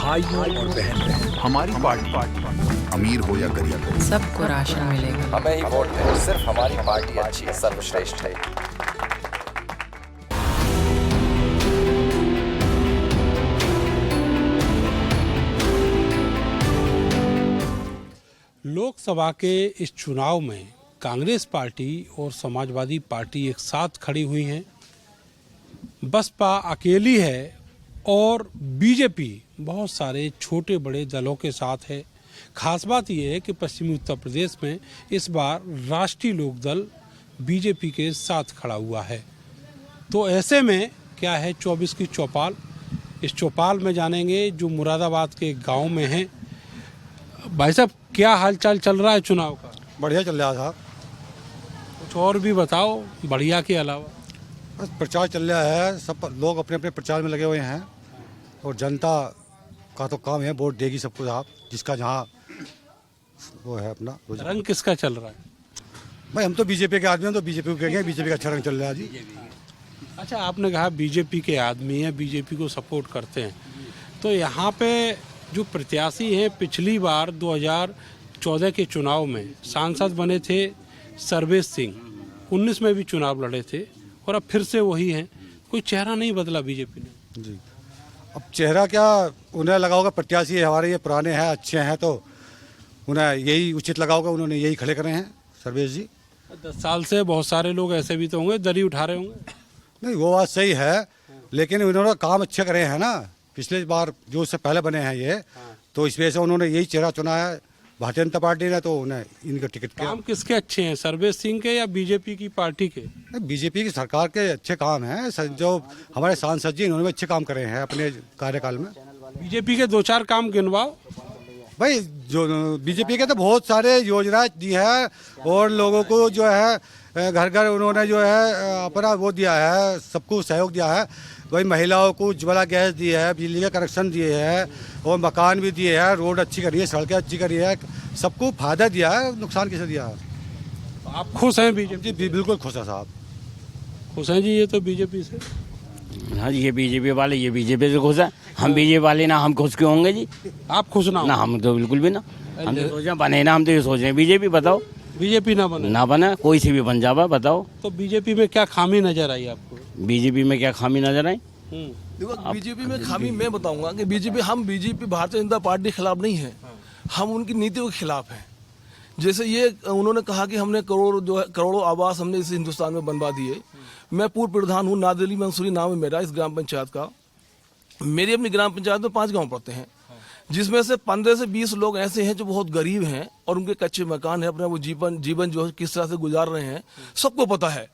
भाइयों और बहनों, हमारी पार्टी अमीर हो या गरीब, सबको राशन मिलेगा। हमें ही वोट दें, सिर्फ हमारी पार्टी अच्छी है, सर्वश्रेष्ठ है। लोकसभा के इस चुनाव में कांग्रेस पार्टी और समाजवादी पार्टी एक साथ खड़ी हुई हैं। बसपा अकेली है और बीजेपी बहुत सारे छोटे बड़े दलों के साथ है। खास बात यह है कि पश्चिमी उत्तर प्रदेश में इस बार राष्ट्रीय लोकदल बीजेपी के साथ खड़ा हुआ है। तो ऐसे में क्या है 24 की चौपाल, इस चौपाल में जानेंगे जो मुरादाबाद के गांव में हैं। भाई साहब, क्या हालचाल चल रहा है चुनाव का? बढ़िया चल रहा था। कुछ और भी बताओ बढ़िया के अलावा। बस प्रचार चल रहा है, सब लोग अपने अपने प्रचार में लगे हुए हैं और जनता का तो काम है वोट देगी सबको, साहब जिसका जहाँ वो है अपना। रंग किसका चल रहा है? भाई हम तो बीजेपी के आदमी हैं, तो बीजेपी को कहेंगे, बीजेपी का अच्छा रंग चल रहा है जी। अच्छा, आपने कहा बीजेपी के आदमी हैं, बीजेपी को सपोर्ट करते हैं, तो यहाँ पे जो प्रत्याशी हैं पिछली बार 2014 के चुनाव में सांसद बने थे सर्वेश सिंह, 19 में भी चुनाव लड़े थे और अब फिर से वही हैं। कोई चेहरा नहीं बदला बीजेपी ने जी। अब चेहरा क्या उन्हें लगा होगा, प्रत्याशी हमारे ये पुराने हैं, अच्छे हैं, तो उन्हें यही उचित लगा होगा, उन्होंने यही खड़े करे हैं सर्वेश जी। 10 साल से बहुत सारे लोग ऐसे भी तो होंगे दरी उठा रहे होंगे। नहीं, वो बात सही है, लेकिन उन्होंने काम अच्छे करे हैं ना पिछले बार जो उससे पहले बने हैं ये, तो इस वजह से उन्होंने यही चेहरा चुना है भारतीय जनता पार्टी ने, तो उन्हें इनका टिकट किया। काम किसके अच्छे हैं, सर्वेश सिंह के या बीजेपी की पार्टी के? बीजेपी की सरकार के अच्छे काम हैं, जो हमारे सांसद जी इन्होंने भी अच्छे काम करे हैं अपने कार्यकाल में। बीजेपी के 2-4 काम गिनवाओ। भाई जो बीजेपी के तो बहुत सारे योजनाएं दी है और लोगों को जो है घर घर उन्होंने जो है अपना वो दिया है, सबको सहयोग दिया है। वही महिलाओं को उज्ज्वला गैस दी है, बिजली का कनेक्शन दिए है और मकान भी दिए हैं, रोड अच्छी करी है, सड़कें अच्छी करी है, सबको फायदा दिया है, नुकसान किसे दिया है? आप खुश हैं बीजेपी? जी बिल्कुल खुश है साहब। खुश हैं जी ये तो बीजेपी से? हाँ जी, ये बीजेपी वाले, ये बीजेपी से खुश है। हम बीजेपी वाले ना, हम खुश क्यों होंगे जी? आप खुश ना? ना, हम तो बिल्कुल भी ना। हम तो सोच रहे बने ना, हम तो ये सोच रहे हैं बीजेपी। बताओ, बीजेपी ना बने? ना बना, कोई सी भी बन जावा। बताओ तो बीजेपी में क्या खामी नजर आई आपको? बीजेपी में क्या खामी नजर आई? देखो, बीजेपी में खामी मैं बताऊंगा कि बीजेपी भारतीय जनता पार्टी के खिलाफ नहीं है, हम उनकी नीतियों के खिलाफ हैं। जैसे ये उन्होंने कहा कि हमने करोड़ों आवास हमने इस हिंदुस्तान में बनवा दिए। मैं पूर्व प्रधान हूँ, नादली मंसूरी नाम है मेरा इस ग्राम पंचायत का। मेरी अपनी ग्राम पंचायत में 5 गाँव पड़ते हैं, जिसमें से 15 से 20 लोग ऐसे हैं जो बहुत गरीब हैं और उनके कच्चे मकान है, अपना वो जीवन जो है किस तरह से गुजार रहे हैं सबको पता है।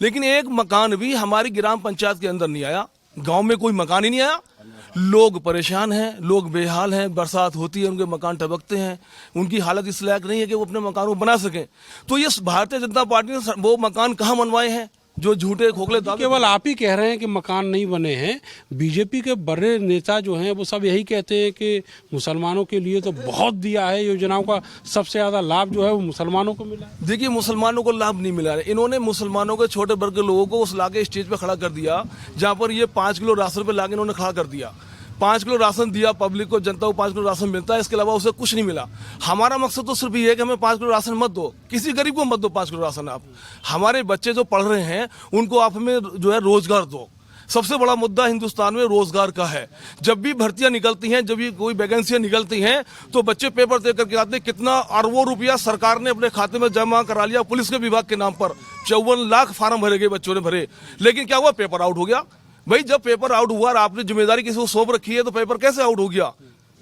लेकिन एक मकान भी हमारी ग्राम पंचायत के अंदर नहीं आया, गांव में कोई मकान ही नहीं आया। लोग परेशान हैं, लोग बेहाल हैं, बरसात होती है उनके मकान टपकते हैं, उनकी हालत इस लायक नहीं है कि वो अपने मकान को बना सकें। तो ये भारतीय जनता पार्टी ने वो मकान कहाँ बनवाए हैं जो झूठे खोखले दावे? केवल आप ही कह रहे हैं कि मकान नहीं बने हैं। बीजेपी के बड़े नेता जो हैं वो सब यही कहते हैं कि मुसलमानों के लिए तो बहुत दिया है, योजनाओं का सबसे ज्यादा लाभ जो है वो मुसलमानों को मिला है। देखिए, मुसलमानों को लाभ नहीं मिला है। इन्होंने मुसलमानों के छोटे वर्ग के लोगों को उस लाके स्टेज पे खड़ा कर दिया जहाँ पर ये 5 किलो राशन पे लाके इन्होंने खड़ा कर दिया। 5 किलो राशन दिया पब्लिक को, जनता को 5 किलो राशन मिलता है, इसके अलावा उसे कुछ नहीं मिला। हमारा मकसद तो सिर्फ ये है कि हमें 5 किलो राशन मत दो, किसी गरीब को मत दो 5 किलो राशन। आप हमारे बच्चे जो पढ़ रहे हैं उनको आप हमें जो है रोजगार दो। सबसे बड़ा मुद्दा हिंदुस्तान में रोजगार का है। जब भी भर्तियां निकलती हैं, जब भी कोई वैकेंसियां निकलती हैं, तो बच्चे पेपर दे करके आते हैं। कितना अरबों रुपया सरकार ने अपने खाते में जमा करा लिया पुलिस के विभाग के नाम पर। 54 लाख फार्म भरे गए, बच्चों ने भरे, लेकिन क्या हुआ? पेपर आउट हो गया। भाई जब पेपर आउट हुआ और आपने जिम्मेदारी किसी को सौंप रखी है तो पेपर कैसे आउट हो गया?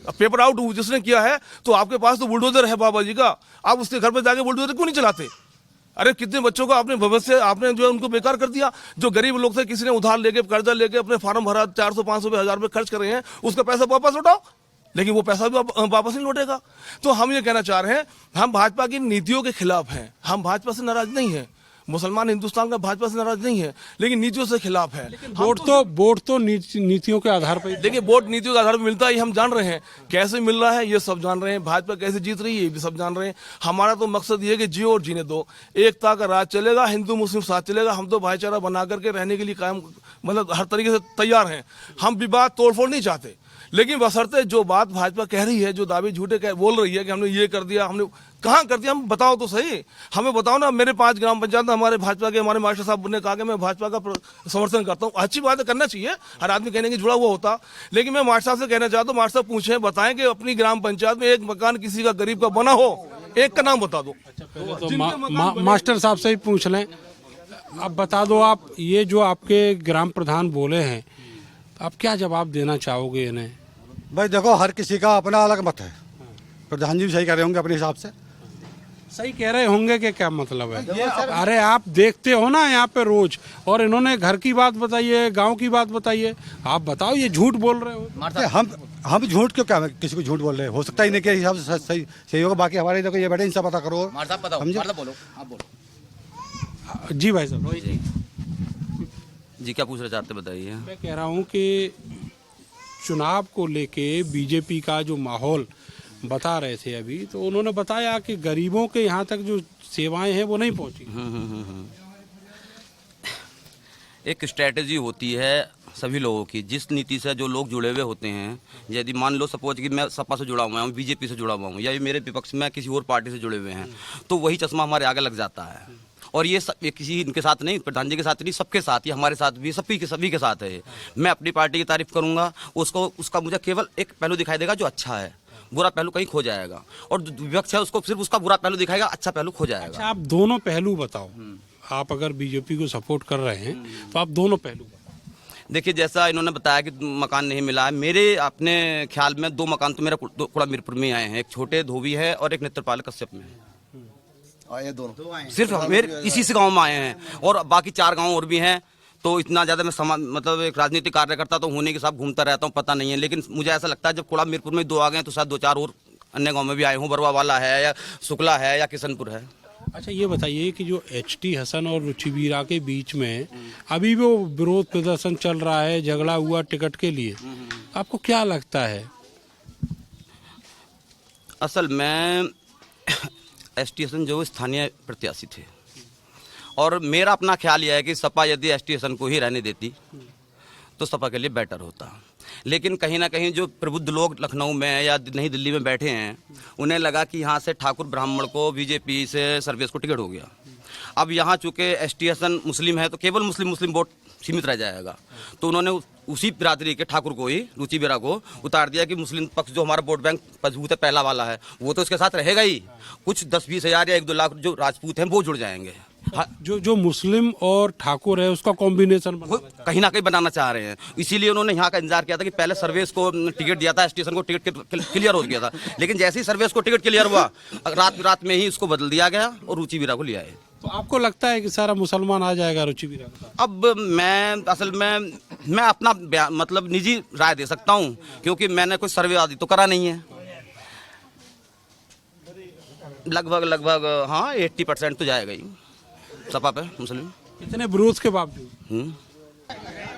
अब पेपर आउट जिसने किया है तो आपके पास तो बुलडोजर है बाबा जी का, आप उसके घर पे जाके बुलडोजर क्यों नहीं चलाते? अरे कितने बच्चों को आपने भविष्य आपने जो है उनको बेकार कर दिया। जो गरीब लोग थे, किसी ने उधार लेके कर्जा लेके अपने फार्म भरा, 400 500 1000 रुपये खर्च कर रहे हैं, उसका पैसा वापस लौटाओ, लेकिन वो पैसा भी वापस नहीं लौटेगा। तो हम ये कहना चाह रहे हैं, हम भाजपा की नीतियों के खिलाफ हैं। हम भाजपा से नाराज नहीं है, मुसलमान हिंदुस्तान का भाजपा से नाराज नहीं है, लेकिन नीतियों से खिलाफ है। वोट तो नीतियों के आधार पर। देखिए, वोट नीतियों के आधार पर मिलता है, हम जान रहे हैं कैसे मिल रहा है, ये सब जान रहे हैं। भाजपा कैसे जीत रही है ये भी सब जान रहे हैं। हमारा तो मकसद ये है कि जियो और जीने दो, एकता का राज चलेगा, हिंदू मुस्लिम साथ चलेगा। हम तो भाईचारा बना करके रहने के लिए कायम मतलब हर तरीके से तैयार हैं। हम विवाद तोड़फोड़ नहीं चाहते, लेकिन बशर्ते जो बात भाजपा कह रही है, जो दावे झूठे बोल रही है कि हमने ये कर दिया, हमने कहाँ कर दिया, हम बताओ तो सही, हमें बताओ ना। मेरे 5 ग्राम पंचायत हमारे भाजपा के, हमारे मास्टर साहब ने कहा कि मैं भाजपा का समर्थन करता हूँ। अच्छी बात है, करना चाहिए, हर आदमी कहने की जुड़ा हुआ होता। लेकिन मैं मास्टर साहब से कहना चाहता हूँ, मास्टर साहब पूछे, बताएं कि अपनी ग्राम पंचायत में एक मकान किसी का गरीब का बना हो, एक का नाम बता दो। तो मास्टर साहब से ही पूछ लें। अब बता दो आप, ये जो आपके ग्राम प्रधान बोले हैं, आप क्या जवाब देना चाहोगे इन्हें? भाई देखो, हर किसी का अपना अलग मत है। प्रधान जी भी सही कह रहे होंगे अपने हिसाब से। सही कह रहे होंगे कि क्या मतलब है? अरे आप देखते हो ना यहाँ पे रोज, और इन्होंने घर की बात बताई है, गांव की बात बताई है, आप बताओ ये झूठ बोल रहे हो। हम झूठ क्यों, क्या किसी को झूठ बोल रहे हैं? हो सकता है इनके हिसाब से सही सही होगा। बाकी हमारे देखो ये बैठे, इनसे पता करो। जी भाई साहब, जी क्या पूछना चाहते बताइए। मैं कह रहा हूँ कि चुनाव को लेके बीजेपी का जो माहौल बता रहे थे अभी, तो उन्होंने बताया कि गरीबों के यहाँ तक जो सेवाएं हैं वो नहीं पहुँची। एक स्ट्रेटजी होती है सभी लोगों की, जिस नीति से जो लोग जुड़े हुए होते हैं। यदि मान लो सपोज कि मैं सपा से जुड़ा हुआ हूँ, बीजेपी से जुड़ा हुआ हूँ, या ये मेरे विपक्ष में किसी और पार्टी से जुड़े हुए हैं, तो वही चश्मा हमारे आगे लग जाता है। और ये किसी इनके साथ नहीं, प्रधान जी के साथ नहीं, सबके साथ, ये हमारे साथ भी, सभी के साथ है। मैं अपनी पार्टी की तारीफ करूंगा, उसका मुझे केवल एक पहलू दिखाई देगा जो अच्छा है, बुरा पहलू कहीं खो जाएगा। और विपक्ष है उसको सिर्फ उसका बुरा पहलू दिखाएगा, अच्छा पहलू खो जाएगा। अच्छा, आप दोनों पहलू बताओ। आप अगर बीजेपी को सपोर्ट कर रहे हैं तो आप दोनों पहलू बताओ। देखिए, जैसा इन्होंने बताया कि मकान नहीं मिला है, मेरे अपने ख्याल में 2 मकान तो मेरा कुड़ा मीरपुर में आए हैं। एक छोटे धोबी है और एक नेत्रपाल कश्यप में है। ये दोनों सिर्फ मेरे इसी से गांव में आए हैं, और बाकी 4 गांव और भी हैं। तो इतना ज़्यादा मैं मतलब एक राजनीतिक कार्यकर्ता तो होने के साथ घूमता रहता हूँ, पता नहीं है। लेकिन मुझे ऐसा लगता है जब कुड़ा मीरपुर में 2 आ गए तो शायद 2-4 और अन्य गांव में भी आए हूँ। बरवा वाला है, या शुक्ला है, या किशनपुर है। अच्छा, ये बताइए कि जो HT हसन और रुचि वीरा के बीच में अभी वो विरोध प्रदर्शन चल रहा है, झगड़ा हुआ टिकट के लिए, आपको क्या लगता है? असल में HT हसन जो स्थानीय प्रत्याशी थे, और मेरा अपना ख्याल यह है कि सपा यदि HT हसन को ही रहने देती तो सपा के लिए बेटर होता। लेकिन कहीं ना कहीं जो प्रबुद्ध लोग लखनऊ में या नई दिल्ली में बैठे हैं, उन्हें लगा कि यहाँ से ठाकुर ब्राह्मण को बीजेपी से सर्विस को टिकट हो गया। अब यहाँ चूँकि HT हसन मुस्लिम है तो केवल मुस्लिम वोट सीमित रह जाएगा। तो उन्होंने उसी बिरादरी के ठाकुर को ही, रुचि वीरा को उतार दिया कि मुस्लिम पक्ष जो हमारा वोट बैंक मजबूत है, पहला वाला है, वो तो उसके साथ रहेगा ही। कुछ 10-20 हज़ार या 1-2 लाख जो राजपूत हैं वो जुड़ जाएंगे। जो मुस्लिम और ठाकुर है उसका कॉम्बिनेशन कहीं ना कहीं बनाना चाह रहे हैं। इसीलिए उन्होंने यहाँ का इंतजार किया था कि पहले सर्विस को टिकट दिया था, स्टेशन को टिकट क्लियर हो गया था। लेकिन जैसे ही सर्विस को टिकट क्लियर हुआ, रात में ही उसको बदल दिया गया और रुचि वीरा को लिया है। तो आपको लगता है कि सारा मुसलमान आ जाएगा रुचि वीरा? अब मैं अपना मतलब निजी राय दे सकता हूँ, क्योंकि मैंने कोई सर्वे आदि तो करा नहीं है। लगभग हाँ 80% तो जाएगा ही सपा पे मुस्लिम। इतने विरोध के बावजूद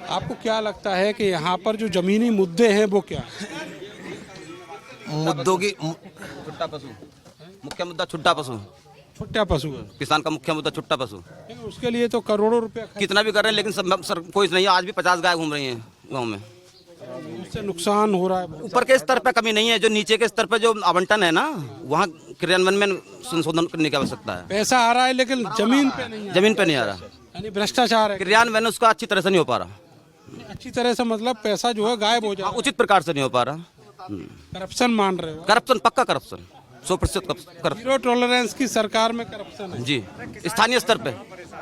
आपको क्या लगता है कि यहाँ पर जो जमीनी मुद्दे हैं वो क्या मुद्दों की छुट्टा पशु, मुख्य मुद्दा छुट्टा पशु। छुट्टा पशु है किसान का मुख्य मुद्दा छुट्टा पशु। उसके लिए तो करोड़ों रुपया कितना भी कर रहे हैं, लेकिन सर कोई नहीं है। आज भी 50 गाय घूम रही हैं गाँव में। उससे नुकसान हो रहा है। ऊपर के स्तर पे कमी नहीं है, जो नीचे के स्तर पे जो आवंटन है ना, वहाँ क्रियान्वयन में संशोधन करने की आवश्यकता है। पैसा आ रहा है लेकिन जमीन पे नहीं आ रहा, यानी भ्रष्टाचार है। क्रियान्वयन उसका अच्छी तरह से नहीं हो पा रहा। अच्छी तरह से मतलब पैसा जो है गायब हो जाए, उचित प्रकार से नहीं हो पा रहा। करप्शन मान रहे हो? करप्शन, पक्का करप्शन, 100% करप्शन। 0 टॉलरेंस की सरकार में करप्शन है जी, स्थानीय स्तर पे।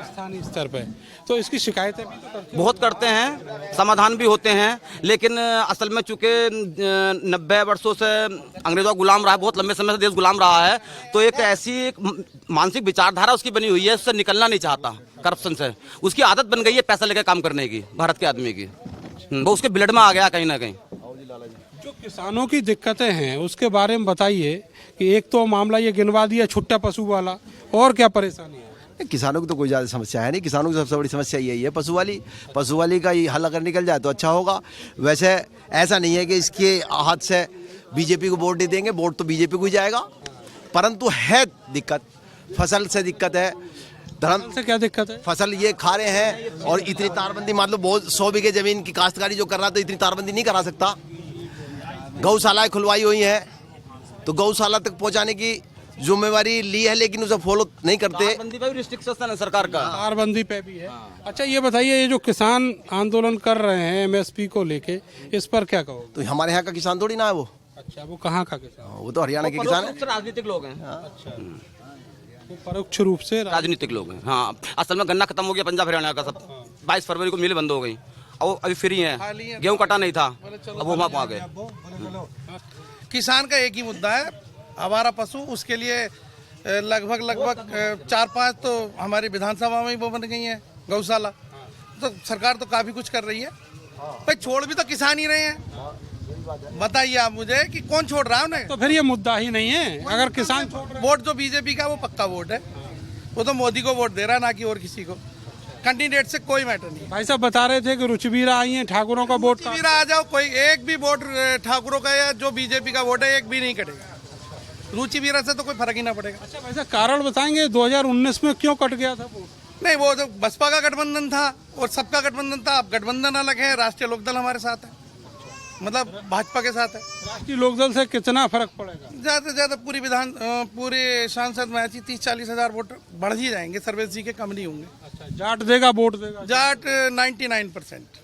स्थानीय स्तर पे तो इसकी शिकायतें भी तो बहुत करते हैं, समाधान भी होते हैं। लेकिन असल में चूंकि 90 वर्षों से अंग्रेजों का गुलाम रहा है, बहुत लंबे समय से देश गुलाम रहा है, तो एक ऐसी मानसिक विचारधारा उसकी बनी हुई है, उससे निकलना नहीं चाहता करप्शन से। उसकी आदत बन गई है पैसा लेकर काम करने की, भारत के आदमी की। वो उसके ब्लड में आ गया कहीं ना कहीं। जो किसानों की दिक्कतें हैं उसके बारे में बताइए कि एक तो मामला ये गिनवा दिया छुट्टा पशु वाला, और क्या परेशानी है? किसानों की तो कोई ज़्यादा समस्या है नहीं। किसानों की सबसे बड़ी समस्या यही है पशु वाली का ही हल अगर निकल जाए तो अच्छा होगा। वैसे ऐसा नहीं है कि इसके हाथ से बीजेपी को वोट दे देंगे, वोट तो बीजेपी को ही जाएगा। परंतु है दिक्कत, फसल से दिक्कत है। धर्म से क्या दिक्कत है? फसल ये खा रहे हैं, और इतनी तारबंदी मान लो बहुत 100 बीघे जमीन की काश्तकारी जो कर रहा है तो इतनी तारबंदी नहीं करा सकता। गौशालाएं खुलवाई हुई हैं, तो गौशाला तक पहुंचाने की जिम्मेवारी ली है, लेकिन उसे फॉलो नहीं करते। तारबंदी पे भी रिस्ट्रिक्शन है सरकार का। तारबंदी पे भी है। अच्छा ये बताइए, ये जो किसान आंदोलन कर रहे हैं एमएसपी को लेके, इस पर क्या कहो? तो हमारे यहाँ का किसान थोड़ी ना है वो। अच्छा, वो कहाँ का किसान? वो तो हरियाणा के किसान है। राजनीतिक लोग हैं। वो परोक्ष रूप से राजनीतिक लोग हैं। हाँ, असल में गन्ना खत्म हो गया पंजाब हरियाणा का सब। 22 फरवरी को मिलें बंद हो गई और वो अभी फ्री हैं। गेहूं कटा नहीं था, अब वो वहाँ आ गए। किसान का एक ही मुद्दा है, हमारा पशु, उसके लिए लगभग 4-5 तो हमारी विधानसभा में ही वो बन गई है गौशाला। तो सरकार तो काफी कुछ कर रही है भाई, छोड़ भी तो किसान ही रहे हैं। बताइए आप मुझे कि कौन छोड़ रहा है उन्हें? तो फिर ये मुद्दा ही नहीं है। अगर किसान छोड़ रहे हैं, वोट जो बीजेपी का वो पक्का वोट है, वो तो मोदी को वोट दे रहा है, ना कि और किसी को। कैंडिडेट से कोई मैटर नहीं है। भाई साहब बता रहे थे कि रुचिवीरा आई हैं, ठाकुरों का वोट रुचिवीरा आ जाओ, कोई एक भी वोट ठाकुरों का या जो बीजेपी का वोट है एक भी नहीं कटेगा। रुचिवीरा से तो कोई फर्क ही ना पड़ेगा। अच्छा वैसे कारण बताएंगे 2019 में क्यों कट गया था वोट? नहीं, वो जो बसपा का गठबंधन था और सबका गठबंधन था, अब गठबंधन अलग है। राष्ट्रीय लोकदल हमारे साथ है, मतलब भाजपा के साथ है। राष्ट्रीय लोकदल से कितना फर्क पड़ेगा? ज्यादा से ज्यादा पूरे सांसद में 30-40 हजार वोट बढ़ ही जाएंगे। सर्वेश जी के कम नहीं होंगे। अच्छा, जाट देगा वोट देगा? जाट 99%।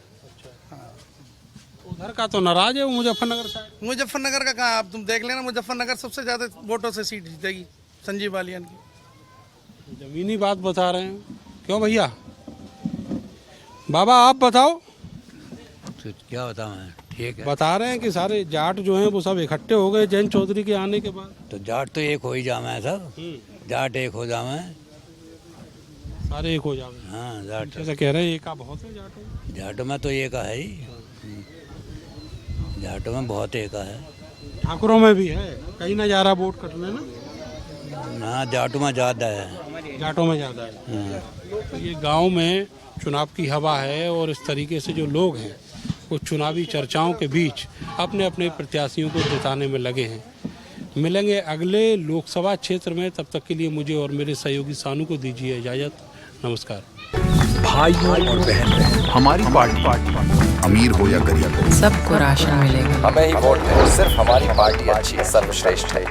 उधर का तो नाराज है वो मुजफ्फरनगर साइड। मुजफ्फरनगर का कहाँ, आप तुम देख लेना, मुजफ्फरनगर सबसे ज्यादा वोटों से सीट जीतेगी संजीव बालियान की। जमीनी बात बता रहे हैं, क्यों भैया? बाबा आप बताओ। तो क्या बताऊं मैं, ठीक है। बता रहे हैं कि सारे जाट जो हैं वो सब इकट्ठे हो गए जैन चौधरी के आने के बाद। तो जाट तो एक हो ही जावे सब, जाट एक हो जावे, सारे एक हो जावे। हाँ जाट जैसे कह रहे हैं एका बहुत है जाटों। जाटों में तो एक है ही, जाटों में बहुत एक है। ठाकुरों में भी है, कहीं ना जा रहा वोट कटने ना। ना जाटों में ज़्यादा है, जाटों में ज़्यादा है। तो ये गांव में चुनाव की हवा है और इस तरीके से जो लोग हैं वो चुनावी चर्चाओं के बीच अपने अपने प्रत्याशियों को जिताने में लगे हैं। मिलेंगे अगले लोकसभा क्षेत्र में, तब तक के लिए मुझे और मेरे सहयोगी सानू को दीजिए इजाज़त। नमस्कार। भाइयों और बहनों, हमारी पार्टी अमीर हो या गरीब, सबको राशन मिलेगा। हमें ही वोट दें, सिर्फ हमारी पार्टी अच्छी, सर्वश्रेष्ठ है।